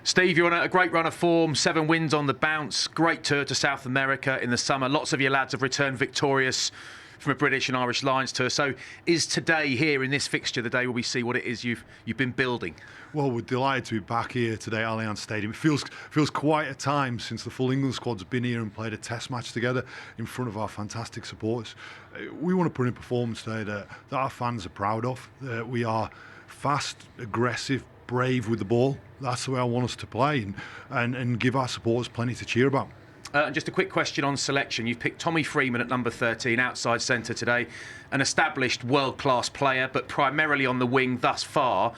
Steve, you're on a great run of form, 7 wins on the bounce, great tour to South America in the summer. Lots of your lads have returned victorious from a British and Irish Lions tour. So is today here in this fixture the day where we see what it is you've been building? Well, we're delighted to be back here today at Allianz Stadium. It feels quite a time since the full England squad's been here and played a test match together in front of our fantastic supporters. We want to put in a performance today that our fans are proud of. We are fast, aggressive, brave with the ball. That's the way I want us to play and give our supporters plenty to cheer about. And just a quick question on selection. You've picked Tommy Freeman at number 13, outside centre today. An established world-class player, but primarily on the wing thus far.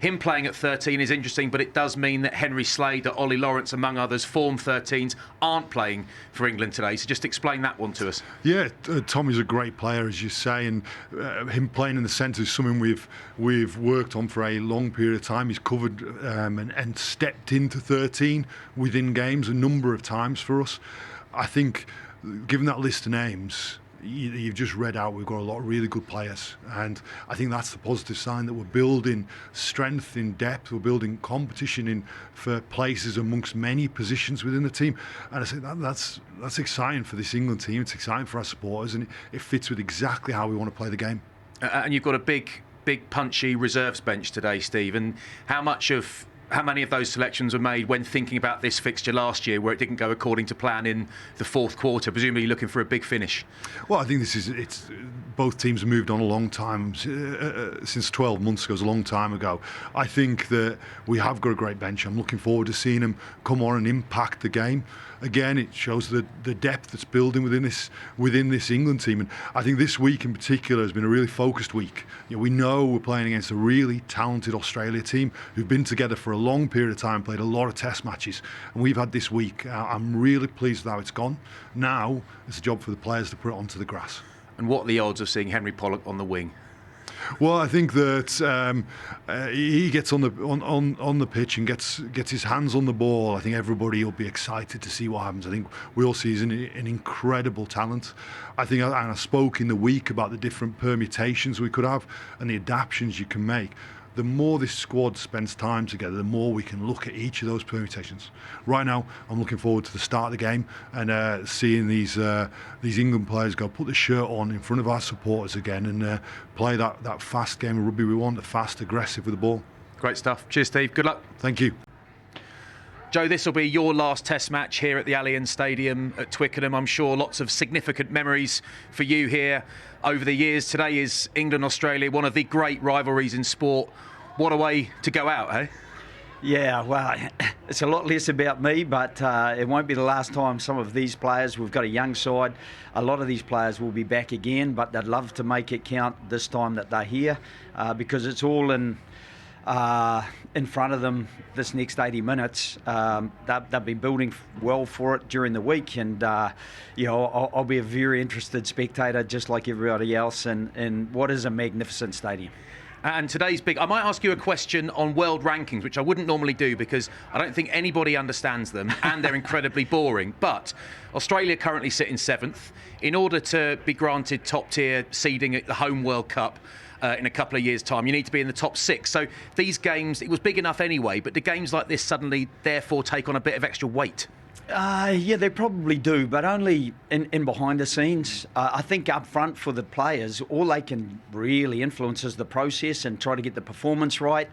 Him playing at 13 is interesting, but it does mean that Henry Slater, Ollie Lawrence, among others, form 13s, aren't playing for England today. So just explain that one to us. Yeah, Tommy's a great player, as you say, and him playing in the centre is something we've worked on for a long period of time. He's covered and stepped into 13 within games a number of times for us. I think, given that list of names you've just read out, we've got a lot of really good players, and I think that's the positive sign that we're building strength in depth, we're building competition for places amongst many positions within the team, and I think that's exciting for this England team. It's exciting for our supporters, and it fits with exactly how we want to play the game. And you've got a big punchy reserves bench today, Steve, and how many of those selections were made when thinking about this fixture last year where it didn't go according to plan in the fourth quarter, presumably looking for a big finish? Well, I think both teams have moved on a long time, since 12 months ago, it was a long time ago. I think that we have got a great bench. I'm looking forward to seeing them come on and impact the game. Again, it shows the depth that's building within this England team, and I think this week in particular has been a really focused week. We know we're playing against a really talented Australia team who've been together for a long period of time, played a lot of test matches, and we've had this week. I'm really pleased with how it's gone. Now it's a job for the players to put it onto the grass. And what are the odds of seeing Henry Pollock on the wing? Well, I think that he gets on the pitch and gets his hands on the ball. I think everybody will be excited to see what happens. I think we all see he's an incredible talent. I think, and I spoke in the week about the different permutations we could have and the adaptations you can make. The more this squad spends time together, the more we can look at each of those permutations. Right now, I'm looking forward to the start of the game and seeing these England players go put the shirt on in front of our supporters again and play that fast game of rugby we want, the fast, aggressive with the ball. Great stuff. Cheers, Steve. Good luck. Thank you. Joe, this will be your last test match here at the Allianz Stadium at Twickenham. I'm sure lots of significant memories for you here over the years. Today is England-Australia, one of the great rivalries in sport. What a way to go out, eh? Yeah, well, it's a lot less about me, but it won't be the last time some of these players, we've got a young side, a lot of these players will be back again, but they'd love to make it count this time that they're here because it's all in front of them this next 80 minutes. They've been building well for it during the week, and I'll be a very interested spectator just like everybody else in what is a magnificent stadium. And today's big... I might ask you a question on world rankings, which I wouldn't normally do because I don't think anybody understands them and they're incredibly boring. But Australia currently sit in 7th. In order to be granted top-tier seeding at the home World Cup in a couple of years' time, you need to be in the top 6. So these games, it was big enough anyway, but do games like this suddenly therefore take on a bit of extra weight? Yeah, they probably do, but only in behind the scenes. I think up front for the players, all they can really influence is the process and try to get the performance right.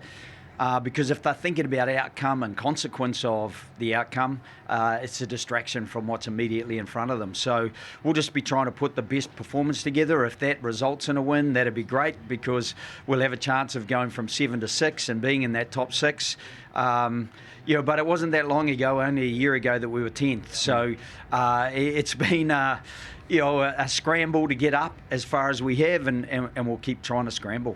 Because if they're thinking about outcome and consequence of the outcome, it's a distraction from what's immediately in front of them. So we'll just be trying to put the best performance together. If that results in a win, that'd be great because we'll have a chance of going from 7 to 6 and being in that top 6. But it wasn't that long ago, only a year ago, that we were 10th. So it's been a scramble to get up as far as we have, and we'll keep trying to scramble.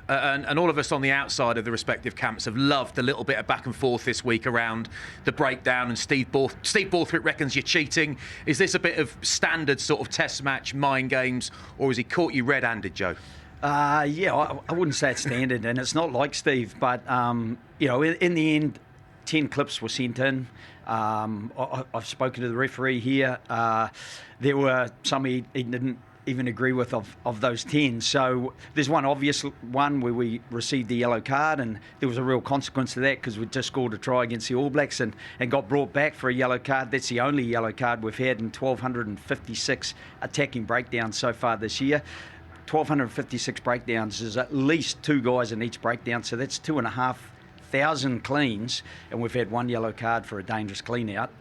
And all of us on the outside of the respective camps have loved a little bit of back and forth this week around the breakdown, and Steve Borthwick reckons you're cheating. Is this a bit of standard sort of test match mind games, or has he caught you red-handed, Joe? I wouldn't say it's standard, and it's not like Steve, but in the end, 10 clips were sent in. I've spoken to the referee here. There were some he didn't even agree with of those 10. So there's one obvious one where we received the yellow card, and there was a real consequence to that because we just scored a try against the All Blacks and got brought back for a yellow card. That's the only yellow card we've had in 1,256 attacking breakdowns so far this year. 1,256 breakdowns is at least 2 guys in each breakdown, so that's 2,500 cleans, and we've had 1 yellow card for a dangerous clean out.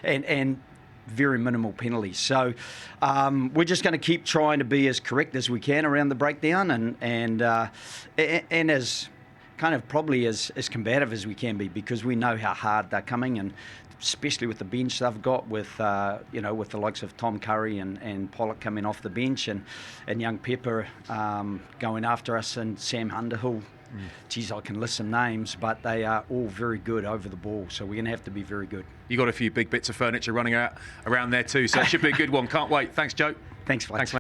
And very minimal penalties. So we're just going to keep trying to be as correct as we can around the breakdown and as kind of probably as combative as we can be, because we know how hard they're coming, and especially with the bench they've got with with the likes of Tom Curry and Pollock coming off the bench and young Pepper going after us, and Sam Underhill. Geez, I can list some names, but they are all very good over the ball, so we're going to have to be very good. You got a few big bits of furniture running around there too, so it should be a good one. Can't wait. Thanks, Joe. Thanks, Flex. Thanks, mate.